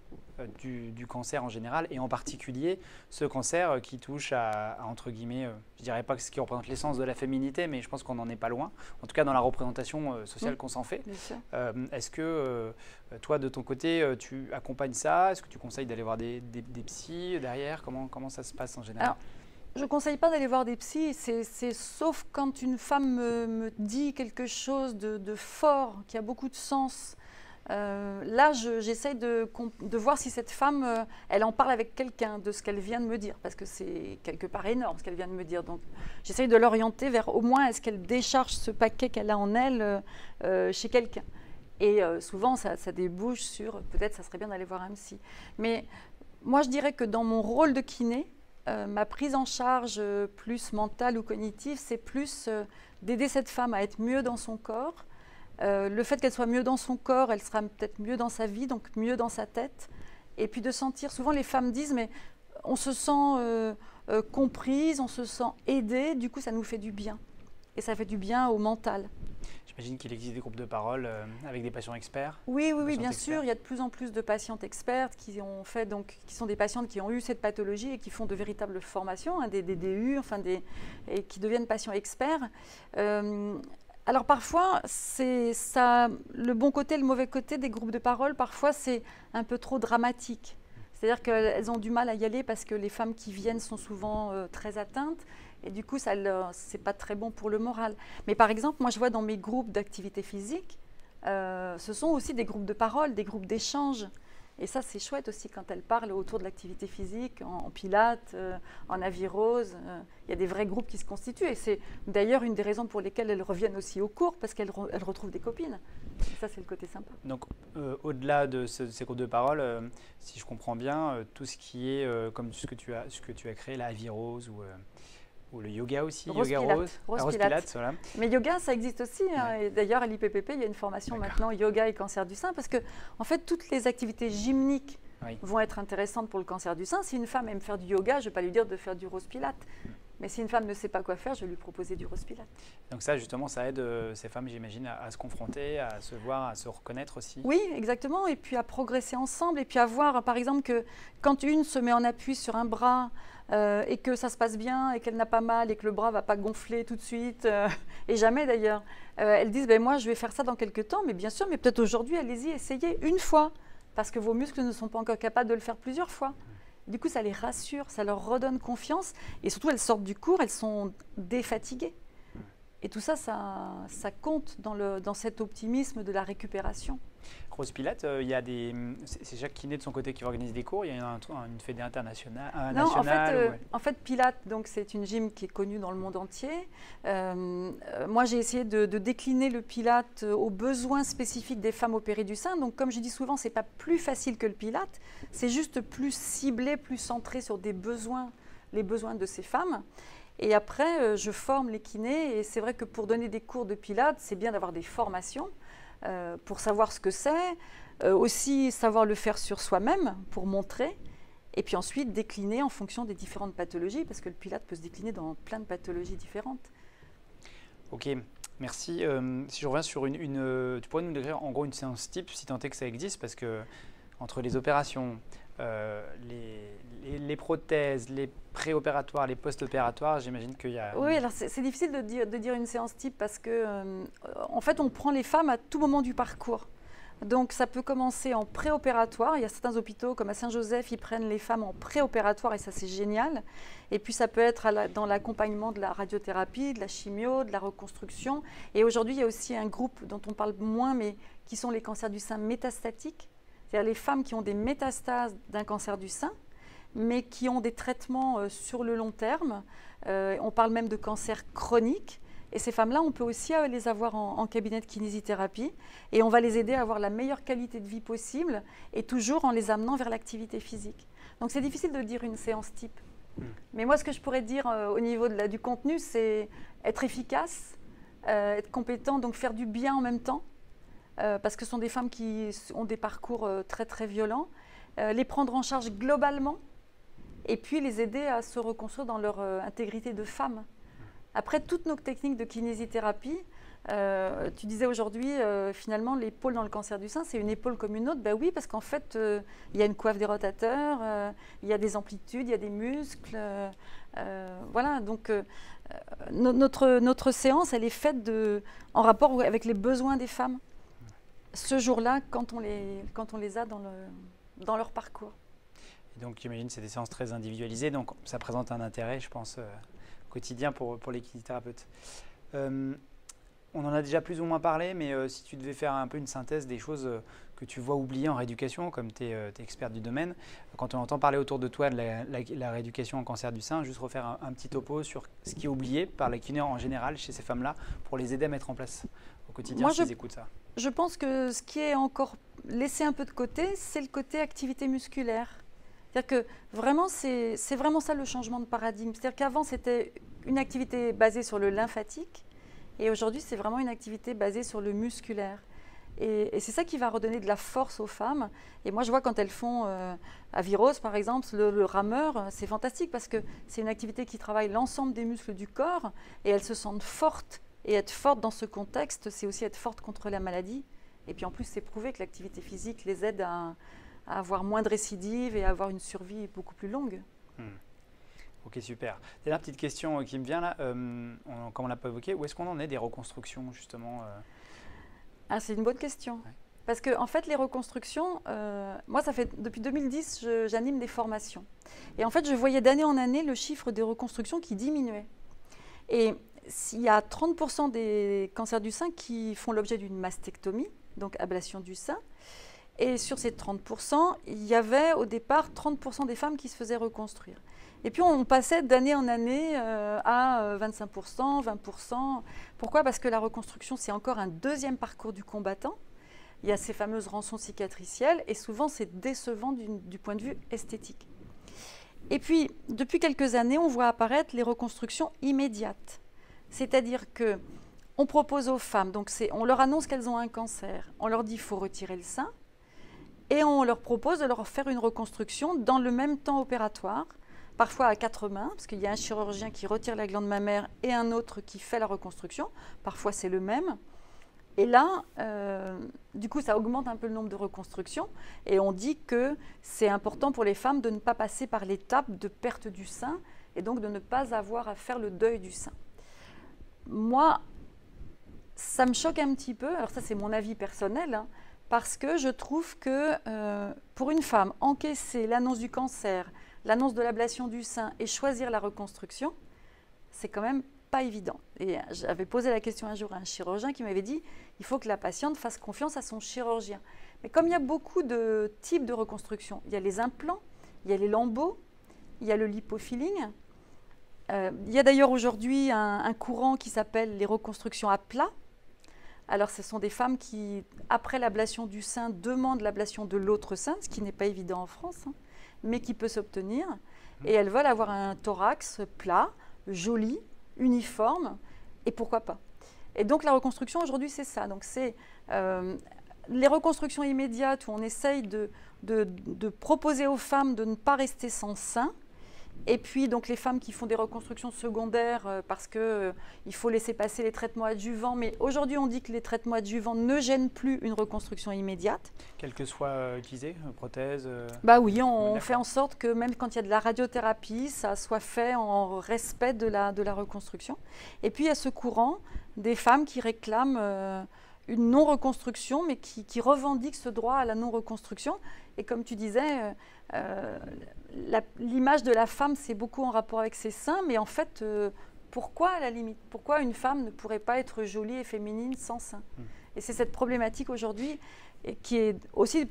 du cancer en général, et en particulier ce cancer qui touche à entre guillemets, je dirais pas que ce qui représente l'essence de la féminité, mais je pense qu'on n'en est pas loin, en tout cas dans la représentation sociale qu'on s'en fait. Est-ce que toi, de ton côté, tu accompagnes ça? Est-ce que tu conseilles d'aller voir des psys derrière? Comment ça se passe en général? Alors, je ne conseille pas d'aller voir des psys, sauf quand une femme me dit quelque chose de fort, qui a beaucoup de sens. Là, j'essaye de voir si cette femme, elle en parle avec quelqu'un de ce qu'elle vient de me dire, parce que c'est quelque part énorme ce qu'elle vient de me dire. Donc, j'essaye de l'orienter vers au moins est-ce qu'elle décharge ce paquet qu'elle a en elle chez quelqu'un. Et souvent, ça débouche sur peut-être ça serait bien d'aller voir un psy. Mais moi, je dirais que dans mon rôle de kiné, ma prise en charge plus mentale ou cognitive, c'est plus d'aider cette femme à être mieux dans son corps. Le fait qu'elle soit mieux dans son corps, elle sera peut-être mieux dans sa vie, donc mieux dans sa tête. Et puis de sentir, souvent les femmes disent, mais on se sent comprise, on se sent aidée, du coup ça nous fait du bien. Et ça fait du bien au mental. J'imagine qu'il existe des groupes de parole avec des patients experts. Oui, bien sûr. Il y a de plus en plus de patientes expertes qui sont des patientes qui ont eu cette pathologie et qui font de véritables formations, des DU, et qui deviennent patients experts. Alors parfois, c'est ça, le bon côté, le mauvais côté des groupes de parole, parfois c'est un peu trop dramatique. C'est-à-dire qu'elles ont du mal à y aller parce que les femmes qui viennent sont souvent très atteintes et du coup, c'est pas très bon pour le moral. Mais par exemple, moi je vois dans mes groupes d'activité physique, ce sont aussi des groupes de parole, des groupes d'échange. Et ça, c'est chouette aussi quand elles parlent autour de l'activité physique, en pilates, en avirose. Il y a des vrais groupes qui se constituent. Et c'est d'ailleurs une des raisons pour lesquelles elles reviennent aussi aux cours, parce qu'elles retrouvent des copines. Et ça, c'est le côté sympa. Donc, au-delà de ces groupes de parole, si je comprends bien, tout ce qui est comme ce que tu as créé, la avirose ou le yoga aussi, Rose Pilates, voilà. Mais yoga, ça existe aussi. Hein, Ouais. et d'ailleurs, à l'IPPP, il y a une formation maintenant yoga et cancer du sein, parce que en fait, toutes les activités gymniques vont être intéressantes pour le cancer du sein. Si une femme aime faire du yoga, je ne vais pas lui dire de faire du Rose Pilates. Mais si une femme ne sait pas quoi faire, je vais lui proposer du Rose Pilates. Donc ça, justement, ça aide ces femmes, j'imagine, à se confronter, à se voir, à se reconnaître aussi. Oui, exactement. Et puis à progresser ensemble. Et puis à voir, par exemple, que quand une se met en appui sur un bras et que ça se passe bien et qu'elle n'a pas mal et que le bras ne va pas gonfler tout de suite, et jamais d'ailleurs, elles disent, ben, moi, je vais faire ça dans quelques temps. Mais bien sûr, mais peut-être aujourd'hui, allez-y, essayez une fois. Parce que vos muscles ne sont pas encore capables de le faire plusieurs fois. Du coup, ça les rassure, ça leur redonne confiance. Et surtout, elles sortent du cours, elles sont défatiguées. Et tout ça, ça compte dans cet optimisme de la récupération. Rose Pilates, c'est chaque kiné de son côté qui organise des cours. Il y a une fédé internationale. Non, en fait, Pilates, donc c'est une gym qui est connue dans le monde entier. Moi, j'ai essayé de décliner le Pilates aux besoins spécifiques des femmes opérées du sein. Donc, comme je dis souvent, c'est pas plus facile que le Pilates. C'est juste plus ciblé, plus centré sur les besoins de ces femmes. Et après, je forme les kinés. Et c'est vrai que pour donner des cours de Pilates, c'est bien d'avoir des formations pour savoir ce que c'est, aussi savoir le faire sur soi-même pour montrer, et puis ensuite décliner en fonction des différentes pathologies, parce que le Pilates peut se décliner dans plein de pathologies différentes. Ok, merci. Si je reviens sur tu pourrais nous décrire en gros une séance type, si tant est que ça existe, parce que entre les opérations, les prothèses, les préopératoires, les post-opératoires, j'imagine qu'il y a... Oui, alors c'est difficile de dire une séance type parce que, en fait, on prend les femmes à tout moment du parcours. Donc, ça peut commencer en préopératoire. Il y a certains hôpitaux, comme à Saint-Joseph, ils prennent les femmes en préopératoire et ça, c'est génial. Et puis, ça peut être dans l'accompagnement de la radiothérapie, de la chimio, de la reconstruction. Et aujourd'hui, il y a aussi un groupe dont on parle moins, mais qui sont les cancers du sein métastatiques. C'est-à-dire les femmes qui ont des métastases d'un cancer du sein, mais qui ont des traitements sur le long terme. On parle même de cancer chronique. Et ces femmes-là, on peut aussi les avoir en cabinet de kinésithérapie. Et on va les aider à avoir la meilleure qualité de vie possible, et toujours en les amenant vers l'activité physique. Donc c'est difficile de dire une séance type. Mais moi, ce que je pourrais dire au niveau du contenu, c'est être efficace, être compétent, donc faire du bien en même temps. Parce que ce sont des femmes qui ont des parcours très très violents, les prendre en charge globalement et puis les aider à se reconstruire dans leur intégrité de femme. Après, toutes nos techniques de kinésithérapie, tu disais aujourd'hui, finalement, l'épaule dans le cancer du sein, c'est une épaule comme une autre. Ben oui, parce qu'en fait, il y a une coiffe des rotateurs, il y a des amplitudes, il y a des muscles. Voilà, donc notre séance, elle est faite en rapport avec les besoins des femmes. Ce jour-là, quand on les a dans leur parcours. Et donc, j'imagine que c'est des séances très individualisées, donc ça présente un intérêt, je pense, quotidien pour les kinésithérapeutes. On en a déjà plus ou moins parlé, mais si tu devais faire un peu une synthèse des choses que tu vois oubliées en rééducation, comme tu es experte du domaine, quand on entend parler autour de toi de la rééducation en cancer du sein, juste refaire un petit topo sur ce qui est oublié par la kiné en général chez ces femmes-là pour les aider à mettre en place au quotidien si elles écoutent ça. Je pense que ce qui est encore laissé un peu de côté, c'est le côté activité musculaire. C'est-à-dire que vraiment, c'est vraiment ça le changement de paradigme. C'est-à-dire qu'avant, c'était une activité basée sur le lymphatique et aujourd'hui, c'est vraiment une activité basée sur le musculaire. Et c'est ça qui va redonner de la force aux femmes. Et moi, je vois quand elles font avirose, par exemple, le rameur, c'est fantastique parce que c'est une activité qui travaille l'ensemble des muscles du corps et elles se sentent fortes. Et être forte dans ce contexte, c'est aussi être forte contre la maladie. Et puis en plus, c'est prouvé que l'activité physique les aide à avoir moins de récidives et à avoir une survie beaucoup plus longue. Ok, super. Dernière petite question qui me vient là, comme on ne l'a pas évoqué, où est-ce qu'on en est des reconstructions justement C'est une bonne question. Ouais. Parce que en fait, les reconstructions, moi, ça fait depuis 2010, j'anime des formations. Et en fait, je voyais d'année en année le chiffre des reconstructions qui diminuait. Et il y a 30% des cancers du sein qui font l'objet d'une mastectomie, donc ablation du sein. Et sur ces 30%, il y avait au départ 30% des femmes qui se faisaient reconstruire. Et puis on passait d'année en année à 25%, 20%. Pourquoi? Parce que la reconstruction, c'est encore un deuxième parcours du combattant. Il y a ces fameuses rançons cicatricielles et souvent c'est décevant du point de vue esthétique. Et puis, depuis quelques années, on voit apparaître les reconstructions immédiates. C'est-à-dire qu'on propose aux femmes, donc on leur annonce qu'elles ont un cancer, on leur dit qu'il faut retirer le sein, et on leur propose de leur faire une reconstruction dans le même temps opératoire, parfois à 4 mains, parce qu'il y a un chirurgien qui retire la glande mammaire et un autre qui fait la reconstruction. Parfois, c'est le même. Et là, du coup, ça augmente un peu le nombre de reconstructions. Et on dit que c'est important pour les femmes de ne pas passer par l'étape de perte du sein et donc de ne pas avoir à faire le deuil du sein. Moi, ça me choque un petit peu. Alors ça, c'est mon avis personnel, hein, parce que je trouve que pour une femme, encaisser l'annonce du cancer, l'annonce de l'ablation du sein et choisir la reconstruction, c'est quand même pas évident. Et j'avais posé la question un jour à un chirurgien qui m'avait dit il faut que la patiente fasse confiance à son chirurgien. Mais comme il y a beaucoup de types de reconstruction, il y a les implants, il y a les lambeaux, il y a le lipofilling. Il y a d'ailleurs aujourd'hui un courant qui s'appelle les reconstructions à plat. Alors ce sont des femmes qui, après l'ablation du sein, demandent l'ablation de l'autre sein, ce qui n'est pas évident en France, hein, mais qui peut s'obtenir. Et elles veulent avoir un thorax plat, joli, uniforme, et pourquoi pas. Et donc la reconstruction aujourd'hui c'est ça. Donc c'est les reconstructions immédiates où on essaye de proposer aux femmes de ne pas rester sans sein. Et puis donc les femmes qui font des reconstructions secondaires parce qu'il faut laisser passer les traitements adjuvants. Mais aujourd'hui on dit que les traitements adjuvants ne gênent plus une reconstruction immédiate. Quel que soit utilisé, prothèse Bah oui, on fait en sorte que même quand il y a de la radiothérapie, ça soit fait en respect de la reconstruction. Et puis il y a ce courant des femmes qui réclament une non-reconstruction, mais qui revendiquent ce droit à la non-reconstruction. Et comme tu disais, l'image de la femme, c'est beaucoup en rapport avec ses seins, mais en fait, pourquoi à la limite? Pourquoi une femme ne pourrait pas être jolie et féminine sans seins? Et c'est cette problématique aujourd'hui qui est aussi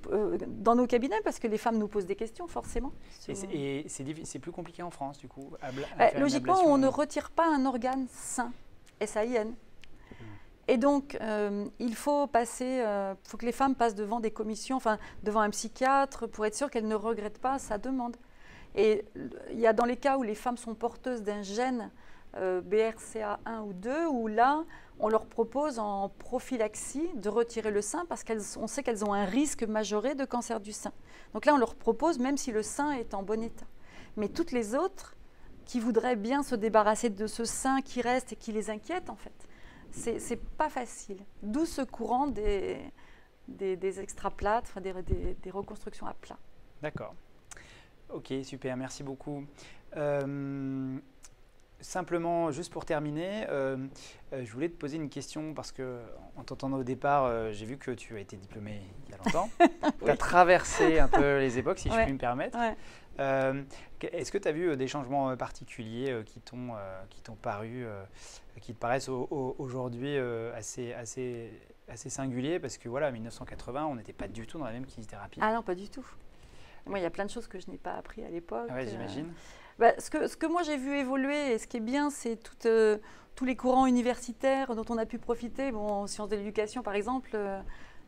dans nos cabinets, parce que les femmes nous posent des questions, forcément. Et c'est plus compliqué en France, du coup logiquement, on ne retire pas un organe sain, S-A-I-N. Et donc, il faut que les femmes passent devant des commissions, enfin devant un psychiatre, pour être sûr qu'elles ne regrettent pas sa demande. Et il y a dans les cas où les femmes sont porteuses d'un gène BRCA1 ou 2, où là, on leur propose en prophylaxie de retirer le sein parce qu'on sait qu'elles ont un risque majoré de cancer du sein. Donc là, on leur propose même si le sein est en bon état. Mais toutes les autres qui voudraient bien se débarrasser de ce sein qui reste et qui les inquiète, en fait, c'est pas facile. D'où ce courant des extraplates, enfin des reconstructions à plat. D'accord. Ok, super, merci beaucoup. Simplement, juste pour terminer, je voulais te poser une question parce qu'en t'entendant au départ, j'ai vu que tu as été diplômée il y a longtemps. Oui. Tu as traversé un peu les époques, si je puis me permettre. Ouais. Est-ce que tu as vu des changements particuliers qui t'ont paru, qui te paraissent aujourd'hui assez singuliers? Parce que voilà, en 1980, on n'était pas du tout dans la même kinésithérapie. Ah non, pas du tout. Moi, il y a plein de choses que je n'ai pas appris à l'époque. Ah ouais, j'imagine. Ce que moi j'ai vu évoluer, et ce qui est bien, c'est tous les courants universitaires dont on a pu profiter. Bon, en sciences de l'éducation, par exemple,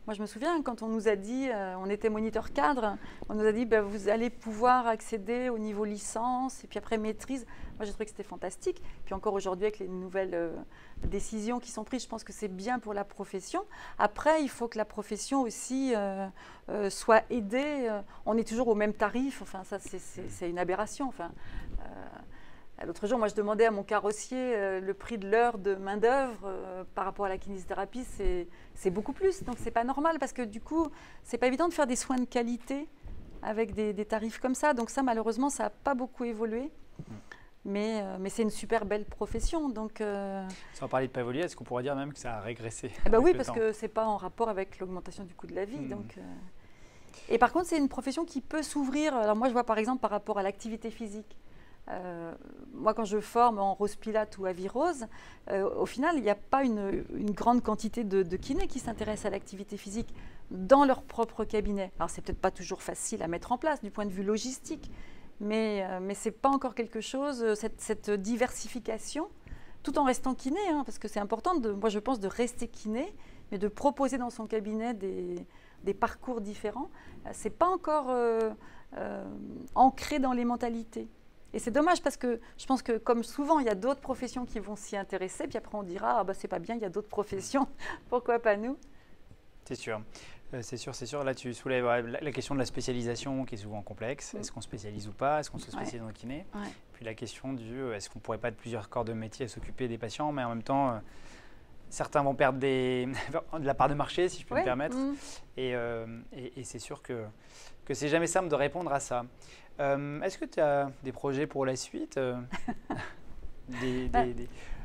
moi je me souviens quand on nous a dit, on était moniteur cadre, on nous a dit vous allez pouvoir accéder au niveau licence et puis après maîtrise. Moi j'ai trouvé que c'était fantastique. Puis encore aujourd'hui avec les nouvelles décisions qui sont prises, je pense que c'est bien pour la profession. Après, il faut que la profession aussi soit aidée. On est toujours au même tarif. Enfin, ça c'est une aberration. Enfin, l'autre jour, moi je demandais à mon carrossier le prix de l'heure de main d'œuvre par rapport à la kinésithérapie, c'est beaucoup plus. Donc c'est pas normal parce que du coup, c'est pas évident de faire des soins de qualité avec des tarifs comme ça. Donc ça, malheureusement, ça n'a pas beaucoup évolué. Mais c'est une super belle profession. Donc, sans parler de pas évoluer, est-ce qu'on pourrait dire même que ça a régressé oui, parce que ce n'est pas en rapport avec l'augmentation du coût de la vie. Donc, et par contre, c'est une profession qui peut s'ouvrir. Alors moi, je vois par exemple par rapport à l'activité physique. Moi, quand je forme en rose pilate ou à virose, au final, il n'y a pas une grande quantité de kinés qui s'intéressent à l'activité physique dans leur propre cabinet. Alors, c'est peut-être pas toujours facile à mettre en place du point de vue logistique, mais ce n'est pas encore quelque chose, cette diversification, tout en restant kiné, hein, parce que c'est important, moi je pense, de rester kiné, mais de proposer dans son cabinet des parcours différents. Ce n'est pas encore ancré dans les mentalités. Et c'est dommage parce que je pense que, comme souvent, il y a d'autres professions qui vont s'y intéresser, puis après on dira, ah bah c'est pas bien, il y a d'autres professions, pourquoi pas nous? C'est sûr. C'est sûr. Là, tu soulèves la question de la spécialisation qui est souvent complexe. Est-ce qu'on spécialise ou pas? Est-ce qu'on se spécialise dans le kiné? Puis la question du est-ce qu'on ne pourrait pas être plusieurs corps de métier à s'occuper des patients, mais en même temps, certains vont perdre de la part de marché, si je peux me permettre. Et c'est sûr que c'est jamais simple de répondre à ça. Est-ce que tu as des projets pour la suite que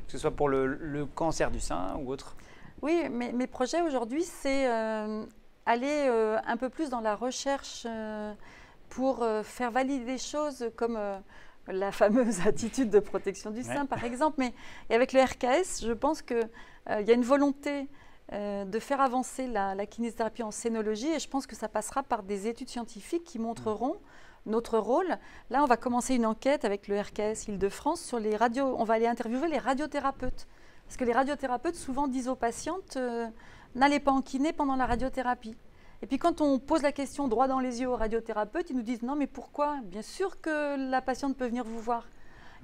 ce soit pour le cancer du sein ou autre? Oui, mes projets aujourd'hui, c'est aller un peu plus dans la recherche pour faire valider des choses comme la fameuse attitude de protection du sein, par exemple. Mais et avec le RKS, je pense qu'il y a une volonté de faire avancer la kinésithérapie en scénologie, et je pense que ça passera par des études scientifiques qui montreront notre rôle. Là, on va commencer une enquête avec le RKS Île-de-France sur les radios. On va aller interviewer les radiothérapeutes. Parce que les radiothérapeutes souvent disent aux patientes n'allez pas en kiné pendant la radiothérapie. Et puis quand on pose la question droit dans les yeux aux radiothérapeutes, ils nous disent non mais pourquoi? Bien sûr que la patiente peut venir vous voir.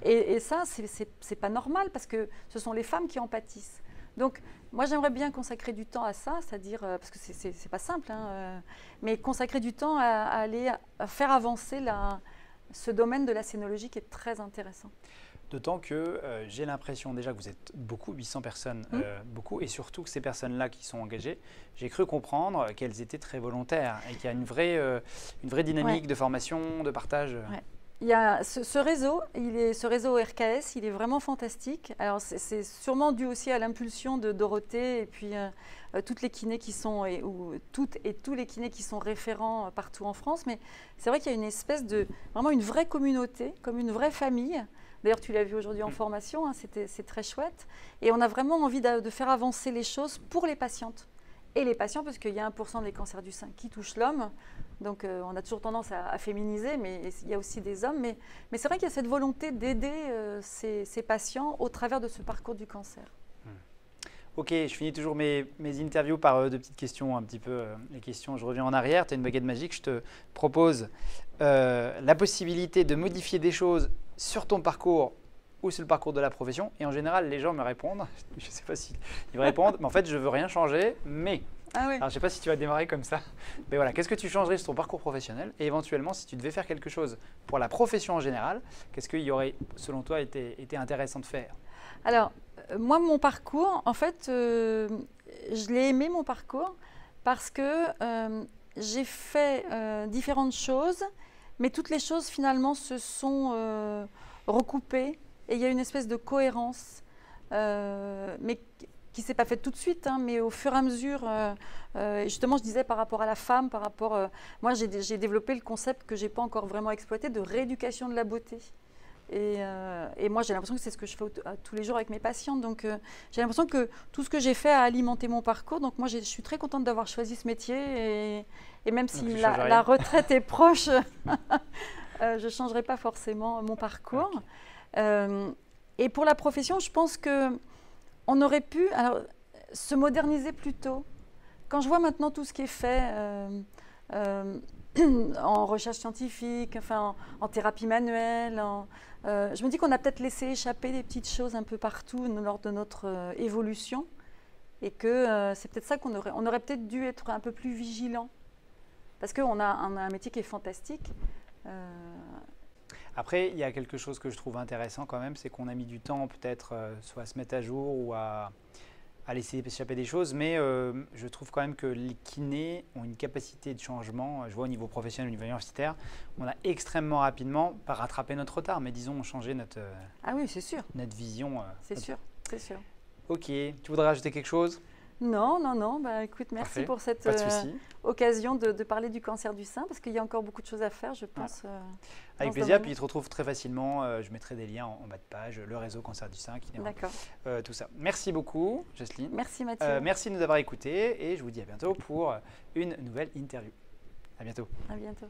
Et ça, c'est pas normal parce que ce sont les femmes qui en pâtissent. Donc moi j'aimerais bien consacrer du temps à ça, c'est-à-dire, parce que c'est pas simple, hein, mais consacrer du temps à faire avancer ce domaine de la scénologie qui est très intéressant. D'autant que j'ai l'impression déjà que vous êtes beaucoup, 800 personnes, beaucoup, et surtout que ces personnes-là qui sont engagées, j'ai cru comprendre qu'elles étaient très volontaires et qu'il y a une vraie dynamique de formation, de partage. Il y a ce réseau, ce réseau RKS, il est vraiment fantastique. Alors c'est sûrement dû aussi à l'impulsion de Dorothée et puis toutes les kinés qui sont, toutes et tous les kinés qui sont référents partout en France. Mais c'est vrai qu'il y a une espèce vraiment une vraie communauté, comme une vraie famille. D'ailleurs, tu l'as vu aujourd'hui en formation, hein, c'est très chouette. Et on a vraiment envie de faire avancer les choses pour les patientes. Et les patients, parce qu'il y a 1% des cancers du sein qui touchent l'homme. Donc, on a toujours tendance à féminiser, mais il y a aussi des hommes. Mais c'est vrai qu'il y a cette volonté d'aider ces patients au travers de ce parcours du cancer. Ok, je finis toujours mes interviews par de petites questions, un petit peu les questions. Je reviens en arrière, tu as une baguette magique, je te propose la possibilité de modifier des choses sur ton parcours ou sur le parcours de la profession. Et en général, les gens me répondent, je ne sais pas s'ils me répondent, mais en fait, je ne veux rien changer, mais… Ah oui. Alors, je ne sais pas si tu vas démarrer comme ça, mais voilà, qu'est-ce que tu changerais sur ton parcours professionnel? Et éventuellement, si tu devais faire quelque chose pour la profession en général, qu'est-ce qu'il y aurait, selon toi, été intéressant de faire? Alors, moi, mon parcours, en fait, je l'ai aimé, mon parcours, parce que j'ai fait différentes choses, mais toutes les choses, finalement, se sont recoupées, et il y a une espèce de cohérence, mais qui ne s'est pas faite tout de suite, hein, mais au fur et à mesure, justement, je disais par rapport à la femme, moi, j'ai développé le concept que je n'ai pas encore vraiment exploité de rééducation de la beauté. Et moi, j'ai l'impression que c'est ce que je fais tous les jours avec mes patientes. Donc, j'ai l'impression que tout ce que j'ai fait a alimenté mon parcours. Donc, moi, je suis très contente d'avoir choisi ce métier. Et même si la retraite est proche, je ne changerai pas forcément mon parcours. Okay. Et pour la profession, je pense qu'on aurait pu se moderniser plus tôt. Quand je vois maintenant tout ce qui est fait… en recherche scientifique, enfin en thérapie manuelle. Je me dis qu'on a peut-être laissé échapper des petites choses un peu partout lors de notre évolution et que c'est peut-être ça qu'on aurait peut-être dû être un peu plus vigilant parce qu'on a un métier qui est fantastique. Après, il y a quelque chose que je trouve intéressant quand même, c'est qu'on a mis du temps peut-être soit à se mettre à jour ou à laisser échapper des choses, mais je trouve quand même que les kinés ont une capacité de changement. Je vois au niveau professionnel, au niveau universitaire, on a extrêmement rapidement, pas rattrapé notre retard, mais disons changé notre, ah oui, c'est sûr. Notre vision. C'est sûr, c'est sûr. Ok, tu voudrais rajouter quelque chose? Non, non, non. Bah, écoute, merci Parfait. pour cette Pas de souci. occasion de parler du cancer du sein, parce qu'il y a encore beaucoup de choses à faire, je pense. Avec dans ce plaisir, domaine. puis ils te retrouvent très facilement. Je mettrai des liens en bas de page, le réseau Cancer du sein, D'accord. tout ça. Merci beaucoup, Jocelyne. Merci Mathieu. Merci de nous avoir écoutés et je vous dis à bientôt pour une nouvelle interview. À bientôt. À bientôt.